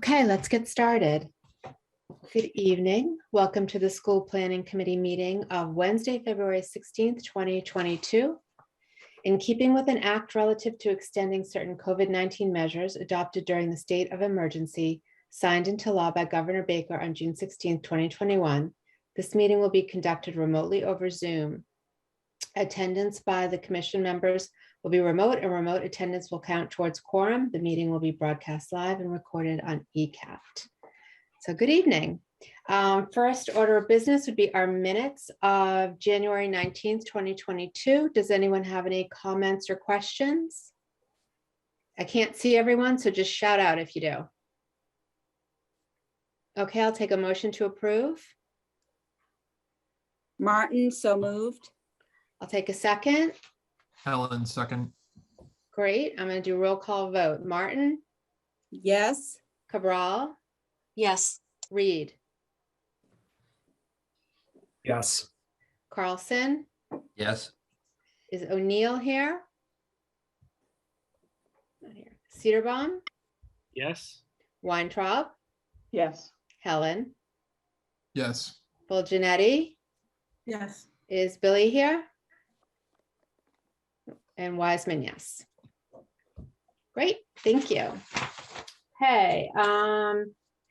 Okay, let's get started. Good evening. Welcome to the School Planning Committee meeting of Wednesday, February 16th, 2022. In keeping with an act relative to extending certain COVID-19 measures adopted during the state of emergency, signed into law by Governor Baker on June 16th, 2021, this meeting will be conducted remotely over Zoom. Attendance by the commission members will be remote, and remote attendance will count towards quorum. The meeting will be broadcast live and recorded on ECAT. So good evening. First order of business would be our minutes of January 19th, 2022. Does anyone have any comments or questions? I can't see everyone, so just shout out if you do. Okay, I'll take a motion to approve. Martin, so moved. I'll take a second. Helen, second. Great. I'm going to do roll call vote. Martin? Yes. Cabral? Yes. Reed? Yes. Carlson? Yes. Is O'Neill here? Not here. Cedarbaum? Yes. Weintraub? Yes. Helen? Yes. Fulgenetti? Yes. Is Billy here? And Wiseman, yes. Great, thank you. Hey,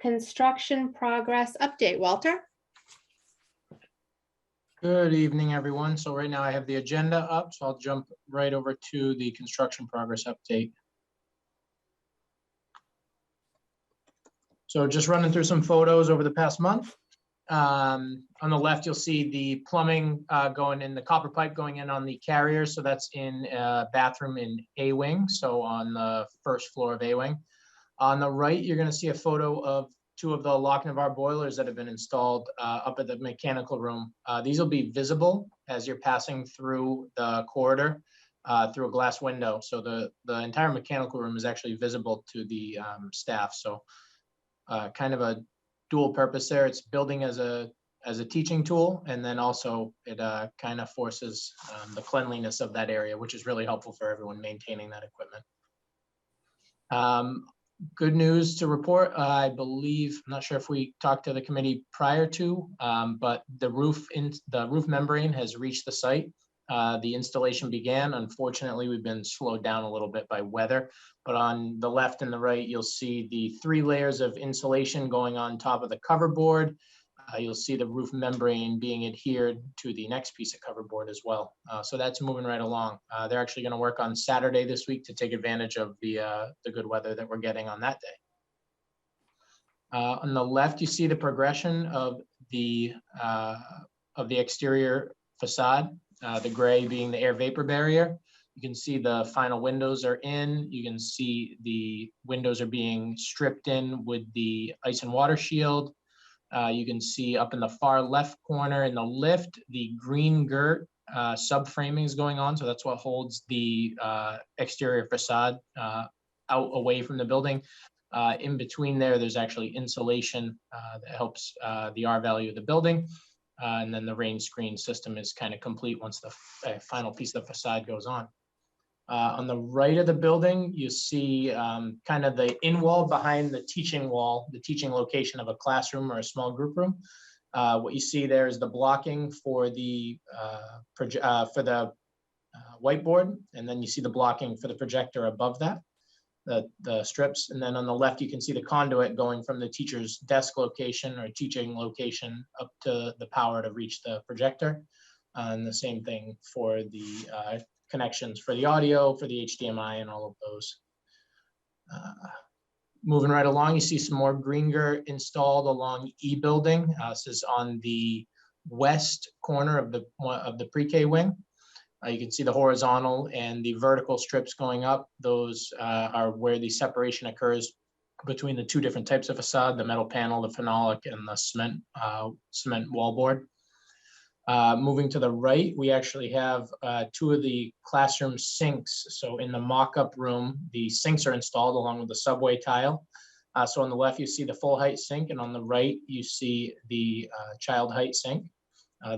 construction progress update, Walter? Good evening, everyone. So right now I have the agenda up, so I'll jump right over to the construction progress update. So just running through some photos over the past month. On the left, you'll see the plumbing going in, the copper pipe going in on the carrier. So that's in a bathroom in A wing, so on the first floor of A wing. On the right, you're going to see a photo of two of the Lochnavar boilers that have been installed up at the mechanical room. These will be visible as you're passing through the corridor through a glass window. So the entire mechanical room is actually visible to the staff. So kind of a dual purpose there. It's building as a teaching tool, and then also it kind of forces the cleanliness of that area, which is really helpful for everyone maintaining that equipment. Good news to report. I believe, I'm not sure if we talked to the committee prior to, but the roof membrane has reached the site. The installation began. Unfortunately, we've been slowed down a little bit by weather, but on the left and the right, you'll see the 3 layers of insulation going on top of the cover board. You'll see the roof membrane being adhered to the next piece of cover board as well. So that's moving right along. They're actually going to work on Saturday this week to take advantage of the good weather that we're getting on that day. On the left, you see the progression of the exterior facade. The gray being the air vapor barrier. You can see the final windows are in. You can see the windows are being stripped in with the ice and water shield. You can see up in the far left corner in the lift, the green girt subframing is going on. So that's what holds the exterior facade out away from the building. In between there's actually insulation that helps the R value of the building. And then the rain screen system is kind of complete once the final piece of the facade goes on. On the right of the building, you see kind of the in wall behind the teaching wall, the teaching location of a classroom or a small group room. What you see there is the blocking for the whiteboard, and then you see the blocking for the projector above that. The strips, and then on the left you can see the conduit going from the teacher's desk location or teaching location up to the power to reach the projector, and the same thing for the connections for the audio, for the HDMI, and all of those. Moving right along, you see some more green girt installed along E building. This is on the west corner of the pre-K wing. You can see the horizontal and the vertical strips going up. Those are where the separation occurs between the 2 different types of facade, the metal panel, the phenolic, and the cement wallboard. Moving to the right, we actually have 2 of the classroom sinks. So in the mock-up room, the sinks are installed along with the subway tile. So on the left, you see the full height sink, and on the right, you see the child height sink.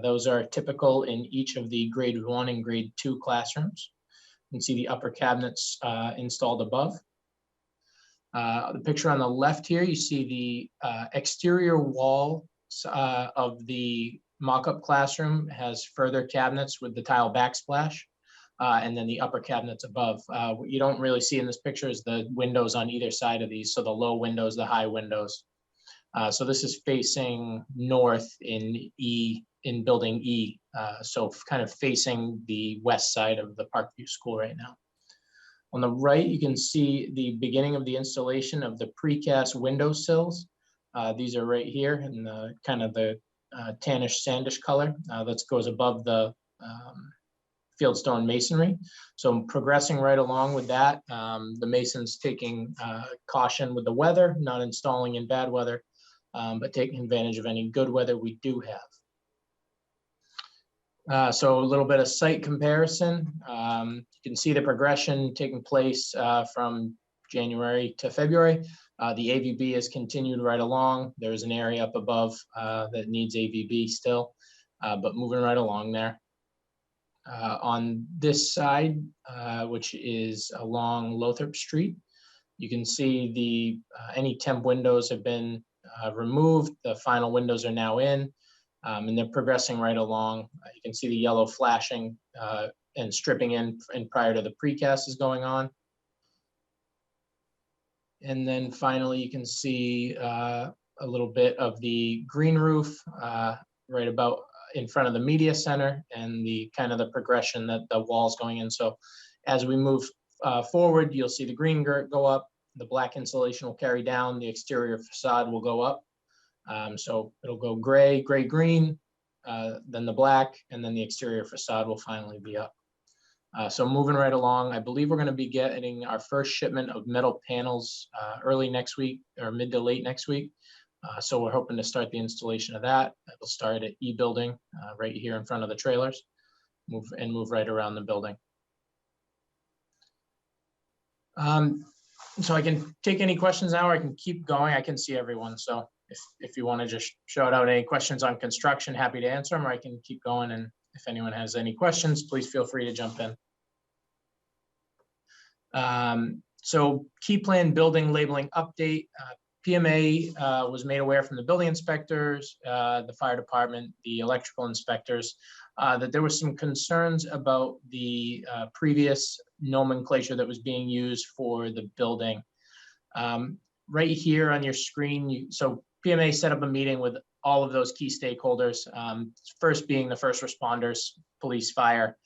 Those are typical in each of the grade 1 and grade 2 classrooms. You can see the upper cabinets installed above. The picture on the left here, you see the exterior wall of the mock-up classroom has further cabinets with the tile backsplash, and then the upper cabinets above. What you don't really see in this picture is the windows on either side of these, so the low windows, the high windows. So this is facing north in building E, so kind of facing the west side of the Parkview School right now. On the right, you can see the beginning of the installation of the precast window sills. These are right here in the kind of the tannish sandish color that goes above the fieldstone masonry. So I'm progressing right along with that. The masons taking caution with the weather, not installing in bad weather, but taking advantage of any good weather we do have. So a little bit of site comparison. You can see the progression taking place from January to February. The AVB has continued right along. There's an area up above that needs AVB still, but moving right along there. On this side, which is along Lothrop Street, you can see the any temp windows have been removed. The final windows are now in. And they're progressing right along. You can see the yellow flashing and stripping in prior to the precast is going on. And then finally, you can see a little bit of the green roof right about in front of the media center and the kind of the progression that the wall's going in. So as we move forward, you'll see the green go up, the black insulation will carry down, the exterior facade will go up. So it'll go gray, gray, green, then the black, and then the exterior facade will finally be up. So moving right along, I believe we're going to be getting our first shipment of metal panels early next week or mid to late next week. So we're hoping to start the installation of that. It'll start at E building right here in front of the trailers, move right around the building. So I can take any questions now, or I can keep going. I can see everyone. So if you want to just shout out any questions on construction, happy to answer them, or I can keep going. And if anyone has any questions, please feel free to jump in. So key plan building labeling update. PMA was made aware from the building inspectors, the fire department, the electrical inspectors, that there were some concerns about the previous nomenclature that was being used for the building. Right here on your screen, so PMA set up a meeting with all of those key stakeholders, first being the first responders, police, fire,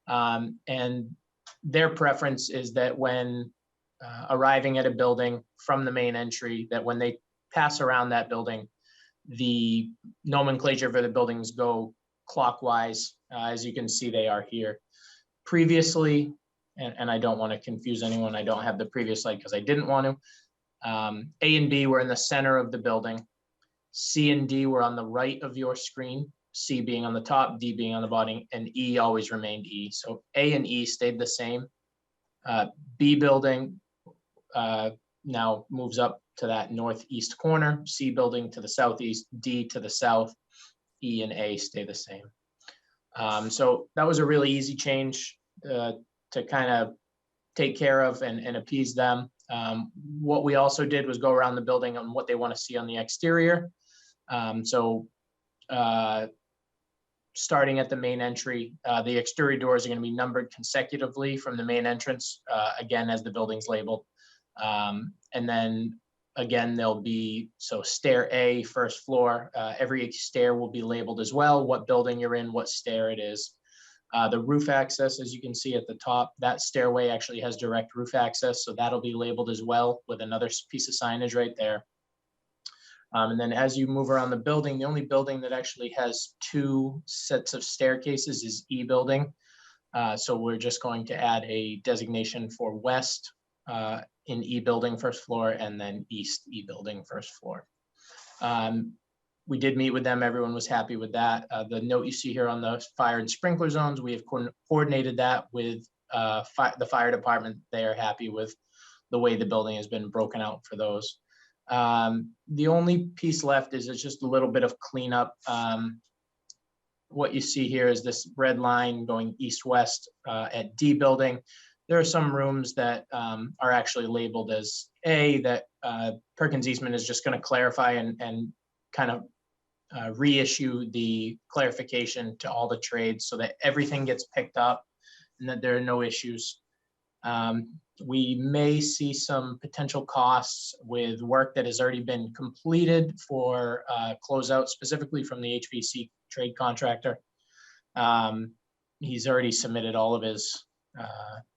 and their preference is that when arriving at a building from the main entry, that when they pass around that building, the nomenclature for the buildings go clockwise. As you can see, they are here. Previously, and I don't want to confuse anyone, I don't have the previous slide because I didn't want to. A and B were in the center of the building. C and D were on the right of your screen, C being on the top, D being on the bottom, and E always remained E. So A and E stayed the same. B building now moves up to that northeast corner, C building to the southeast, D to the south, E and A stay the same. So that was a really easy change to kind of take care of and appease them. What we also did was go around the building on what they want to see on the exterior. Starting at the main entry, the exterior doors are going to be numbered consecutively from the main entrance, again, as the building's labeled. And then again, there'll be, so stair A, first floor, every stair will be labeled as well, what building you're in, what stair it is. The roof access, as you can see at the top, that stairway actually has direct roof access, so that'll be labeled as well with another piece of signage right there. And then as you move around the building, the only building that actually has two sets of staircases is E building. So we're just going to add a designation for west in E building first floor, and then east E building first floor. We did meet with them. Everyone was happy with that. The note you see here on the fire and sprinkler zones, we have coordinated that with the fire department. They are happy with the way the building has been broken out for those. The only piece left is it's just a little bit of cleanup. What you see here is this red line going east-west at D building. there are some rooms that are actually labeled as A, that Perkins Eastman is just going to clarify and kind of reissue the clarification to all the trades so that everything gets picked up and that there are no issues. We may see some potential costs with work that has already been completed for closeout, specifically from the HVC trade contractor. He's already submitted all of his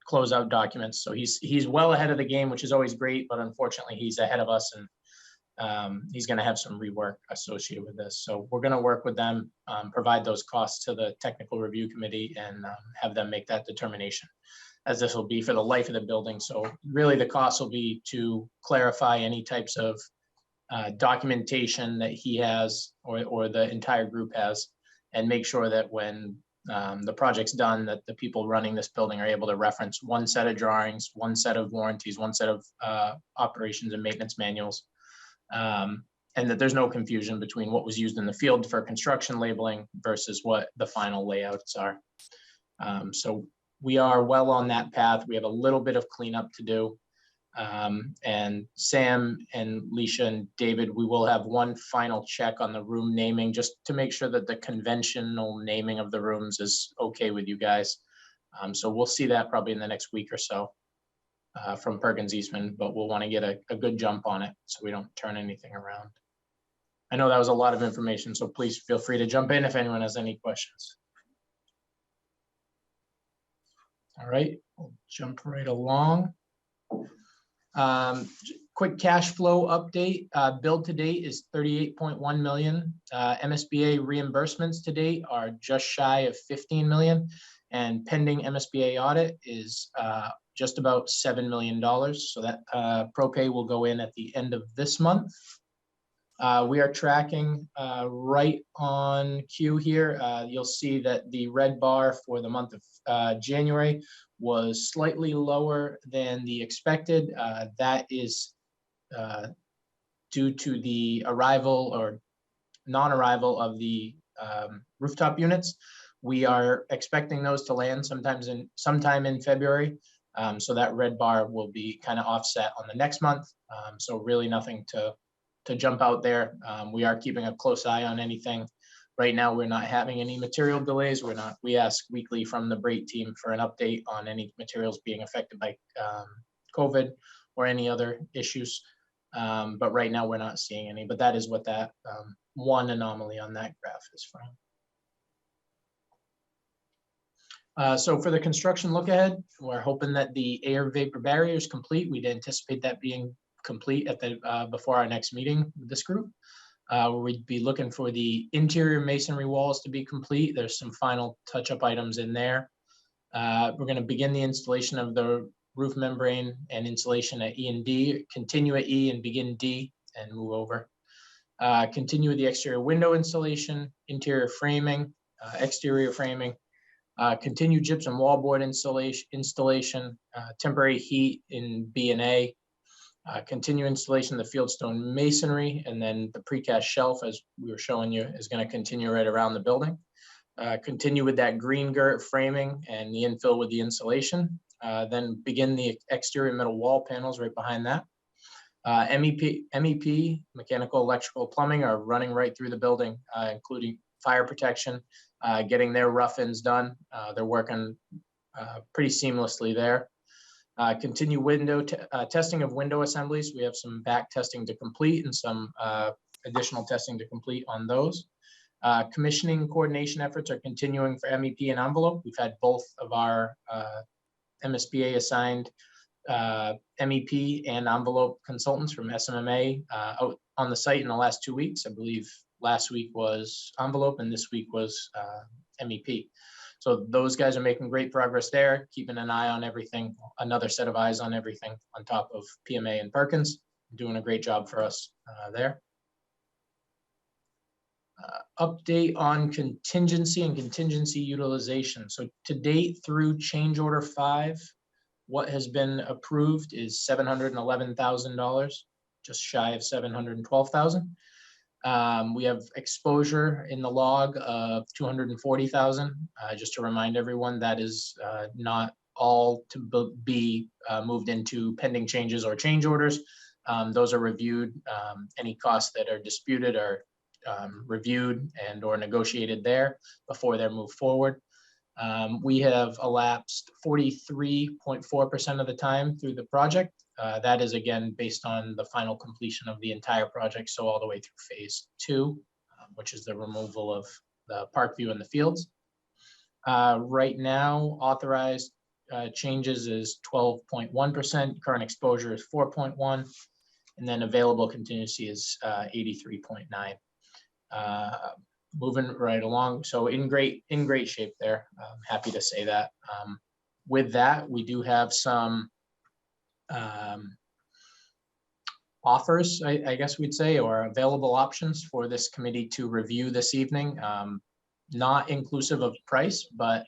closeout documents, so he's well ahead of the game, which is always great, but unfortunately he's ahead of us, and he's going to have some rework associated with this. So we're going to work with them, provide those costs to the technical review committee, and have them make that determination, as this will be for the life of the building. So really the cost will be to clarify any types of documentation that he has or the entire group has, and make sure that when the project's done, that the people running this building are able to reference one set of drawings, one set of warranties, one set of operations and maintenance manuals. And that there's no confusion between what was used in the field for construction labeling versus what the final layouts are. So we are well on that path. We have a little bit of cleanup to do. And Sam and Leisha and David, we will have one final check on the room naming, just to make sure that the conventional naming of the rooms is okay with you guys. So we'll see that probably in the next week or so. From Perkins Eastman, but we'll want to get a good jump on it so we don't turn anything around. I know that was a lot of information, so please feel free to jump in if anyone has any questions. All right, we'll jump right along. Quick cash flow update. Billed to date is 38.1 million. MSBA reimbursements to date are just shy of 15 million, and pending MSBA audit is just about $7 million. So that ProPay will go in at the end of this month. We are tracking right on cue here. You'll see that the red bar for the month of January was slightly lower than the expected. That is due to the arrival or non-arrival of the rooftop units. We are expecting those to land sometime in February. So that red bar will be kind of offset on the next month. So really nothing to jump out there. We are keeping a close eye on anything. Right now, we're not having any material delays. We ask weekly from the BRAIT team for an update on any materials being affected by COVID or any other issues. But right now we're not seeing any, but that is what that one anomaly on that graph is from. So for the construction look ahead, we're hoping that the air vapor barrier is complete. We'd anticipate that being complete at the before our next meeting with this group. We'd be looking for the interior masonry walls to be complete. There's some final touch-up items in there. We're going to begin the installation of the roof membrane and insulation at E and D, continue at E and begin D and move over. Continue with the exterior window installation, interior framing, exterior framing. Continue gypsum wallboard installation, temporary heat in B and A. Continue installation of the fieldstone masonry, and then the precast shelf, as we were showing you, is going to continue right around the building. Continue with that green girt framing and the infill with the insulation. Then begin the exterior metal wall panels right behind that. MEP, mechanical, electrical, plumbing are running right through the building, including fire protection, getting their rough-ins done. They're working pretty seamlessly there. Continue window testing of window assemblies. We have some back testing to complete and some additional testing to complete on those. Commissioning coordination efforts are continuing for MEP and envelope. We've had both of our MSBA assigned MEP and envelope consultants from SMMA out on the site in the last 2 weeks. I believe last week was envelope and this week was MEP. So those guys are making great progress there, keeping an eye on everything, another set of eyes on everything on top of PMA and Perkins, doing a great job for us there. Update on contingency and contingency utilization. So to date through change order 5, what has been approved is $711,000, just shy of $712,000. We have exposure in the log of $240,000. Just to remind everyone, that is not all to be moved into pending changes or change orders. Those are reviewed. Any costs that are disputed are reviewed and or negotiated there before they're moved forward. We have elapsed 43.4% of the time through the project. That is again based on the final completion of the entire project, so all the way through phase 2, which is the removal of the park view in the fields. Right now, authorized changes is 12.1%, current exposure is 4.1%, and then available contingency is 83.9%. Moving right along, so in great shape there. I'm happy to say that. With that, we do have some offers, I guess we'd say, or available options for this committee to review this evening. Not inclusive of price, but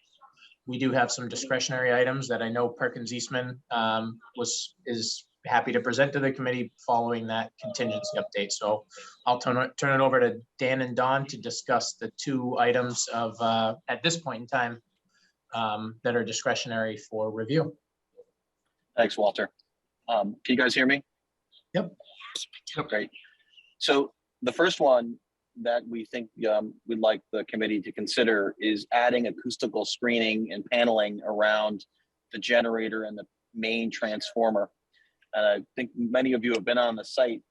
we do have some discretionary items that I know Perkins Eastman is happy to present to the committee following that contingency update. So I'll turn it over to Dan and Don to discuss the 2 items of at this point in time that are discretionary for review. Thanks, Walter. Can you guys hear me? Yep. Great. So the first one that we think we'd like the committee to consider is adding acoustical screening and paneling around the generator and the main transformer. And I think many of you have been on the site,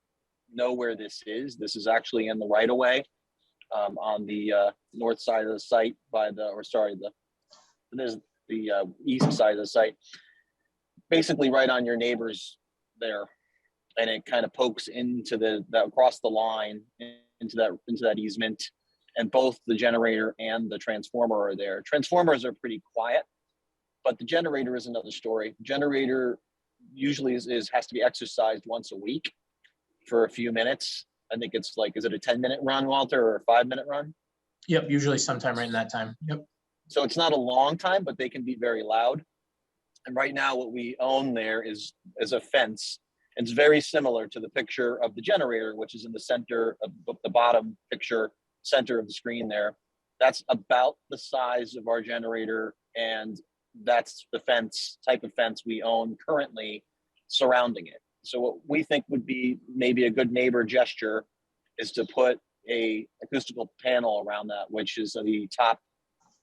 know where this is. This is actually in the right of way on the north side of the site there's the east side of the site, basically right on your neighbors there. And it kind of pokes into across the line into that easement, and both the generator and the transformer are there. Transformers are pretty quiet, but the generator is another story. Generator usually has to be exercised once a week for a few minutes. I think it's like, is it a 10-minute run, Walter, or a 5-minute run? Yep, usually sometime right in that time. Yep. So it's not a long time, but they can be very loud. And right now what we own there is a fence. It's very similar to the picture of the generator, which is in the center of the bottom picture, center of the screen there. That's about the size of our generator, and that's the type of fence we own currently surrounding it. So what we think would be maybe a good neighbor gesture is to put a acoustical panel around that, which is the top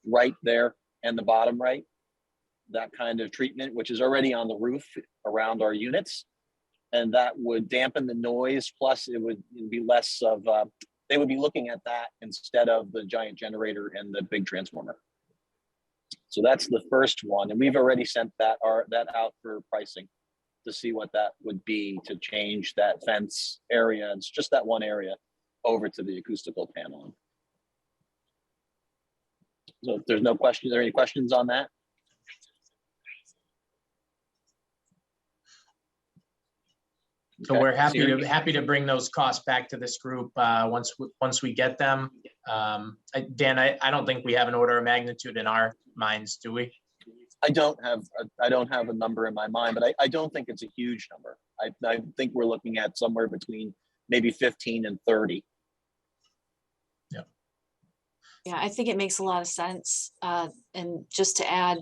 right there and the bottom right. That kind of treatment, which is already on the roof around our units. And that would dampen the noise. Plus it would be less of, they would be looking at that instead of the giant generator and the big transformer. So that's the first one. And we've already sent that out for pricing to see what that would be to change that fence area. It's just that one area over to the acoustical paneling. So if there's no questions, are there any questions on that? So Okay. we're happy to bring those costs back to this group once we get them. Dan, I don't think we have an order of magnitude in our minds, do we? I don't have a number in my mind, but I don't think it's a huge number. I think we're looking at somewhere between maybe 15 and 30. Yeah, I think it makes a lot of sense. And just to add,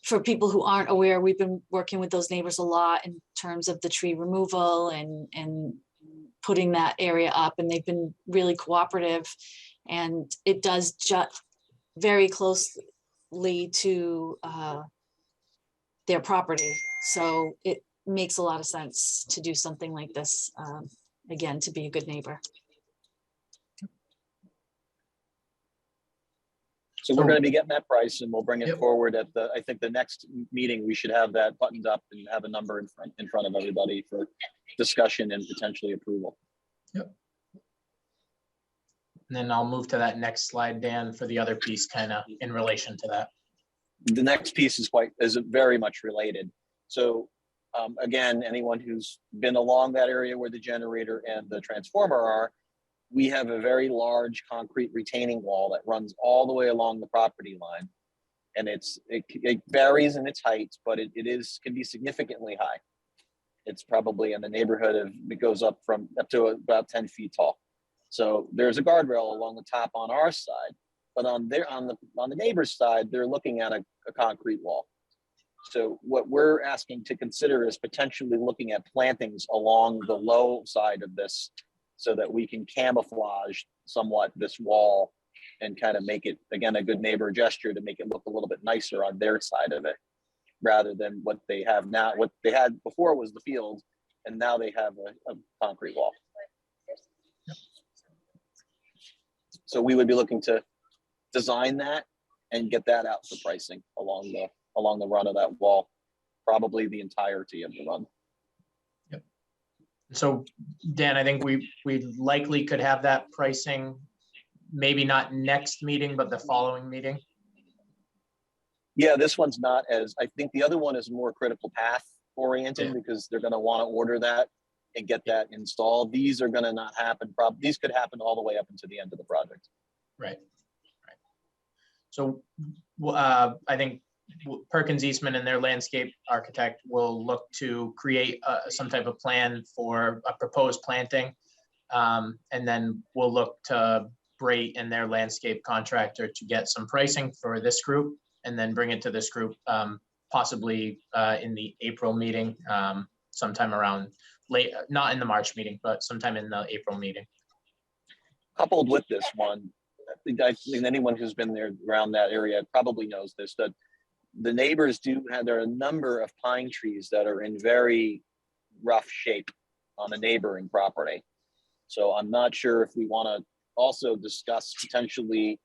for people who aren't aware, we've been working with those neighbors a lot in terms of the tree removal and putting that area up, and they've been really cooperative, and it does jut very closely to their property. So it makes a lot of sense to do something like this, again, to be a good neighbor. So we're going to be getting that price, and we'll bring it Yep. forward at I think the next meeting. We should have that buttoned up and have a number in front of everybody for discussion and potentially approval. Yep. And then I'll move to that next slide, Dan, for the other piece kind of in relation to that. The next piece is very much related. So again, anyone who's been along that area where the generator and the transformer are, we have a very large concrete retaining wall that runs all the way along the property line. And it varies in its height, but it can be significantly high. It's probably in the neighborhood of, it goes up to about 10 feet tall. So there's a guardrail along the top on our side, But on the neighbor's side, they're looking at a concrete wall. So what we're asking to consider is potentially looking at plantings along the low side of this so that we can camouflage somewhat this wall and kind of make it, again, a good neighbor gesture to make it look a little bit nicer on their side of it, rather than what they have now. What they had before was the field, and now they have a concrete wall. So we would be looking to design that and get that out for pricing along the run of that wall, probably the entirety of the run. Yep. So Dan, I think we likely could have that pricing, maybe not next meeting, but the following meeting. Yeah, this one's not as, I think the other one is more critical path oriented because they're going to want to order that and get that installed. These are going to not happen. These could happen all the way up into the end of the project. Right. So I think Perkins Eastman and their landscape architect will look to create some type of plan for a proposed planting. And then we'll look to Brait and their landscape contractor to get some pricing for this group and then bring it to this group, possibly in the April meeting, sometime around late, not in the March meeting, but sometime in the April meeting. Coupled with this one, I think anyone who's been there around that area probably knows this, that the neighbors there are a number of pine trees that are in very rough shape on the neighboring property. So I'm not sure if we want to also discuss potentially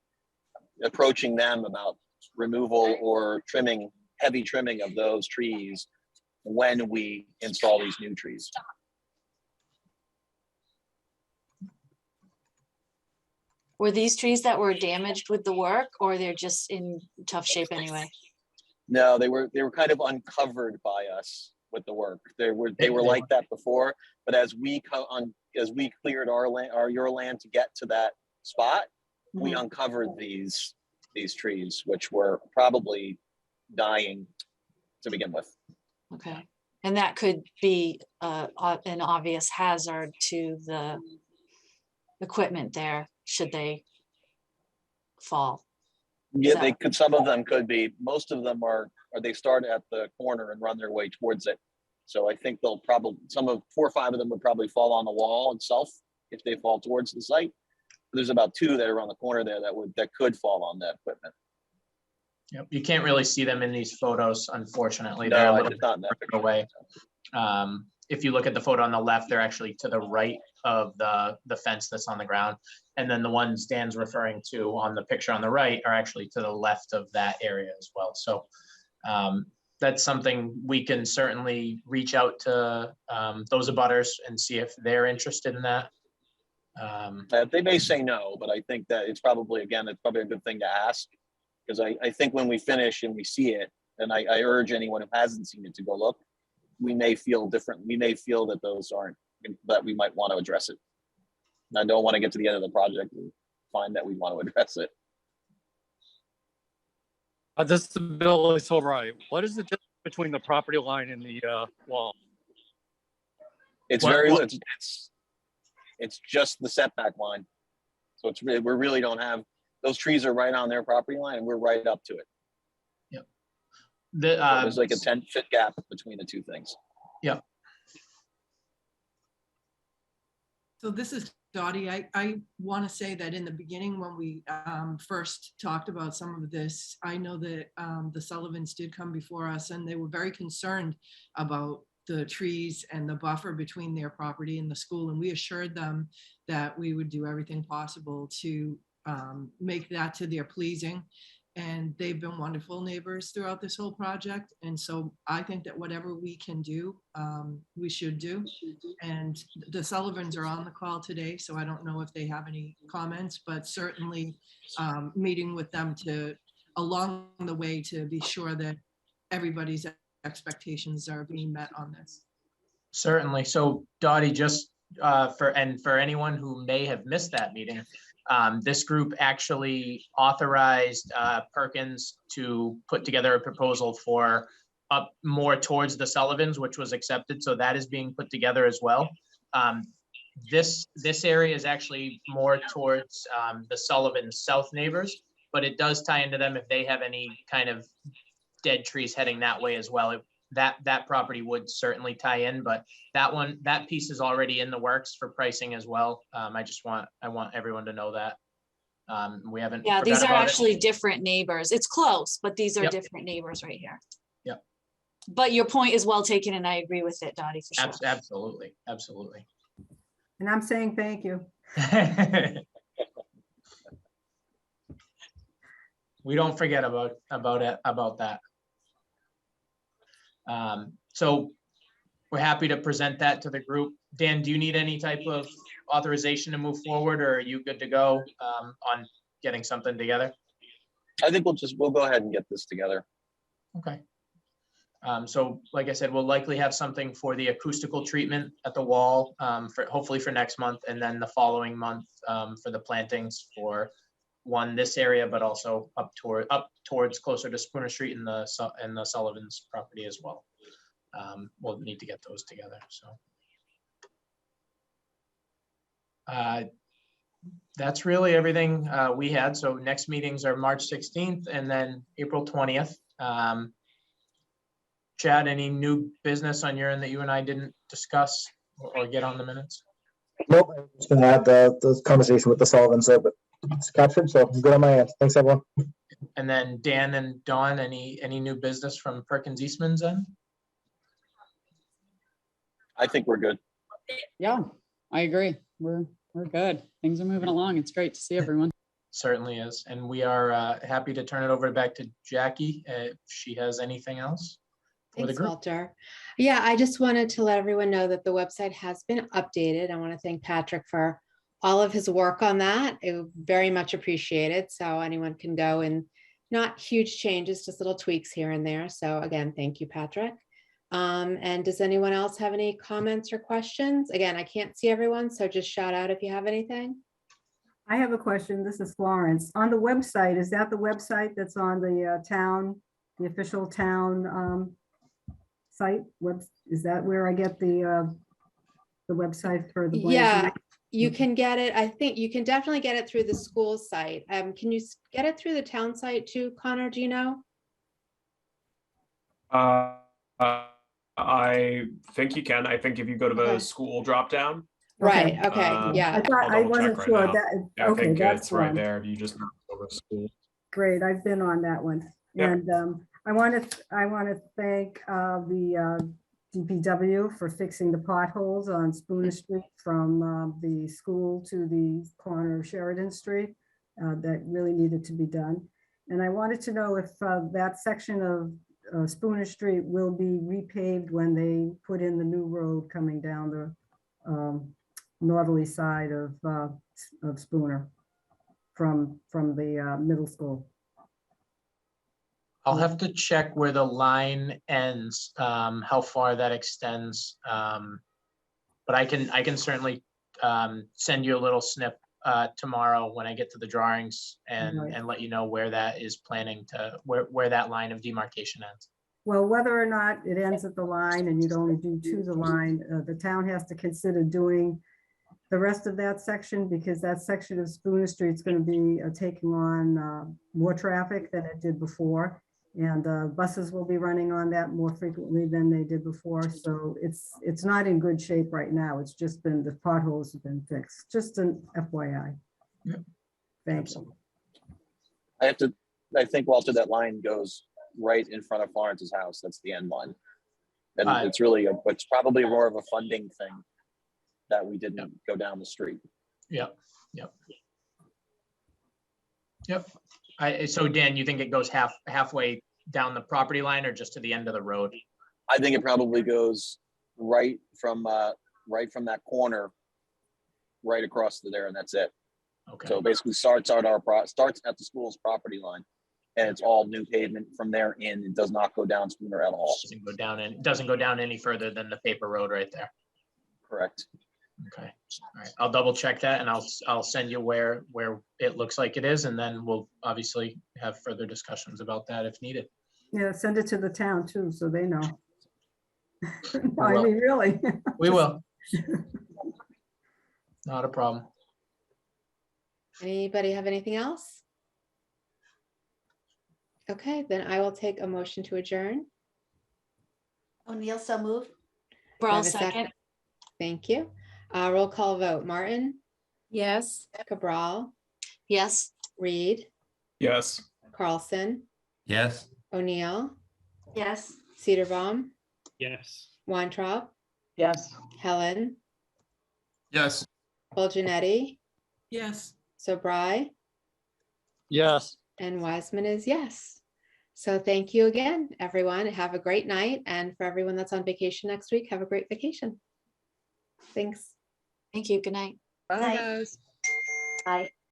approaching them about removal or trimming, heavy trimming of those trees when we install these new trees. Were these trees that were damaged with the work, or they're just in tough shape anyway? No, they were kind of uncovered by us with the work. They were like that before, but as we cleared your land to get to that spot, we uncovered these trees, which were probably dying to begin with. Okay, and that could be an obvious hazard to the equipment there, should they fall. Yeah, they could. Some of them could be. Most of them are they start at the corner and run their way towards it. So I think they'll probably, 4 or 5 of them would probably fall on the wall itself if they fall towards the site. But there's about 2 that are on the corner there that could fall on that equipment. Yep. You can't really see them in these photos, unfortunately. No, They're a I little did not in that bit away. If you look at the photo on the left, they're actually to the right of the fence that's on the ground. And then the ones Dan's referring to on the picture on the right are actually to the left of that area as well. So that's something we can certainly reach out to those abutters and see if they're interested in that. They may say no, but I think that it's probably a good thing to ask, because I think when we finish and we see it, and I urge anyone who hasn't seen it to go look, we may feel different. We may feel that those aren't, that we might want to address it. And I don't want to get to the end of the project and find that we want to address it. This is Billy Silverite. What is the difference between the property line and the wall? It's it's just the setback line. So it's really, we really don't have, those trees are right on their property line and we're right up to it. Yep. So there's like a 10-foot gap between the two things. Yeah. So this is Dottie. I want to say that in the beginning, when we first talked about some of this, I know that the Sullivans did come before us and they were very concerned about the trees and the buffer between their property and the school. And we assured them that we would do everything possible to make that to their pleasing. And they've been wonderful neighbors throughout this whole project. And so I think that whatever we can do, we should do. And the Sullivans are on the call today, so I don't know if they have any comments, but certainly meeting with them along the way to be sure that everybody's expectations are being met on this. Certainly. So Dottie, just for anyone who may have missed that meeting, this group actually authorized Perkins to put together a proposal for up more towards the Sullivans, which was accepted. So that is being put together as well. This area is actually more towards the Sullivan South neighbors. but it does tie into them if they have any kind of dead trees heading that way as well. That property would certainly tie in, but that piece is already in the works for pricing as well. I want everyone to know that. We haven't. Yeah, these forgot are about it. actually different neighbors. It's close, but these are Yep. different neighbors right here. Yep. But your point is well taken, and I agree with it, Dottie, for sure. Absolutely, absolutely. And I'm saying thank you. We don't forget about that. So we're happy to present that to the group. Dan, do you need any type of authorization to move forward, or are you good to go on getting something together? I think we'll go ahead and get this together. Okay. So like I said, we'll likely have something for the acoustical treatment at the wall hopefully for next month, and then the following month for the plantings for this area, but also up towards closer to Spooner Street and the Sullivan's property as well. We'll need to get those together. So that's really everything we had. So next meetings are March 16th and then April 20th. Chad, any new business on your end that you and I didn't discuss or get on the minutes? Nope, I'm just gonna add the conversation with the Sullivan, so but it's captured, so I'm good on my end. Thanks, everyone. And then Dan and Dawn, any new business from Perkins Eastman's end? I think we're good. Yeah, I agree. We're good. Things are moving along. It's great to see everyone. Certainly is. And we are happy to turn it over back to Jackie if she has anything else for the Thanks, group. Walter. Yeah, I just wanted to let everyone know that the website has been updated. I want to thank Patrick for all of his work on that. It was very much appreciated. So anyone can go, and not huge changes, just little tweaks here and there. So again, thank you, Patrick. And does anyone else have any comments or questions? Again, I can't see everyone, so just shout out if you have anything. I have a question. This is Florence. On the website, is that the website that's on the the official town site? Is that where I get the website for the? Yeah, you can get it. I think you can definitely get it through the school site. Can you get it through the town site too, Connor? Do you know? I think you can. I think if you go to the Okay. school drop down. Right. Okay. Yeah. I thought I wasn't right sure now. that. Yeah, I Okay, think that's it's right one. there. If you just go to school. Great, I've been on that one. Yep. And I want to thank the DPW for fixing the potholes on Spooner Street from the school to the corner of Sheridan Street. That really needed to be done. And I wanted to know if that section of Spooner Street will be repaved when they put in the new road coming down the northerly side of Spooner from the middle school. I'll have to check where the line ends, how far that extends. But I can certainly send you a little snip tomorrow when I get to the drawings and let you know where that is planning to, where that line of demarcation ends. Well, whether or not it ends at the line and you'd only do to the line, the town has to consider doing the rest of that section, because that section of Spooner Street is going to be taking on more traffic than it did before. And buses will be running on that more frequently than they did before. So it's not in good shape right now. It's just been, the potholes have been fixed. Just an FYI. Yep. Thank you. I think, Walter, that line goes right in front of Florence's house. That's the end line. And it's really, it's probably more of a funding thing that we didn't go down the street. Yep. So Dan, you think it goes halfway down the property line or just to the end of the road? I think it probably goes right from that corner, right across to there, and that's it. Okay. So it basically starts at the school's property line, and it's all new pavement from there in. It does not go down Spooner at all. Doesn't go down any further than the paper road right there. Correct. Okay. All right. I'll double check that and I'll send you where it looks like it is, and then we'll obviously have further discussions about that if needed. Yeah, send it to the town too, so they know. I will. mean, really. We will. Not a problem. Anybody have anything else? Okay, then I will take a motion to adjourn. O'Neill, so moved. Do I Brawl have a second. Thank you. Roll call vote. Martin, Yes. Cabral, Yes. Reed, Yes. Carlson, Yes. O'Neill, Yes. Cedarbaum, Yes. Weintraub, Yes. Helen, Yes. Fulgenetti, Yes. Sobry, Yes. and Wiseman is yes. So thank you again, everyone. Have a great night. And for everyone that's on vacation next week, have a great vacation. Thanks. Thank you. Good night. Bye, guys. Bye.